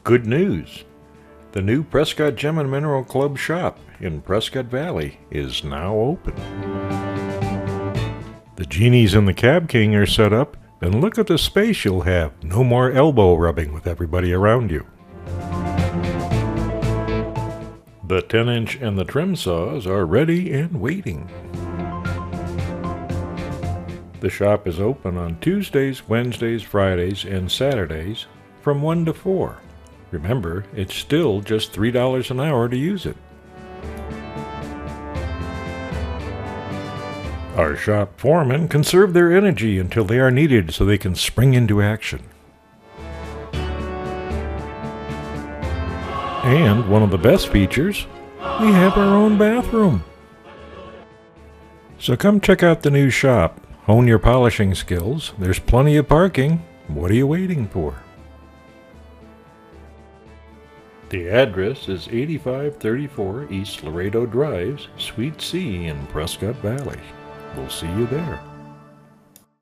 Good news! The new Prescott Gem and Mineral Club shop in Prescott Valley is now open. The genies and the Cab King are set up, and look at the space you'll have. No more elbow rubbing with everybody around you. The 10-inch and the trim saws are ready and waiting. The shop is open on Tuesdays, Wednesdays, Fridays, and Saturdays from 1 to 4. Remember, it's still just $3 an hour to use it. Our shop foremen conserve their energy until they are needed so they can spring into action. And one of the best features, we have our own bathroom. So come check out the new shop. Hone your polishing skills. There's plenty of parking. What are you waiting for? The address is 8534 East Laredo Drive, Suite C in Prescott Valley. We'll see you there.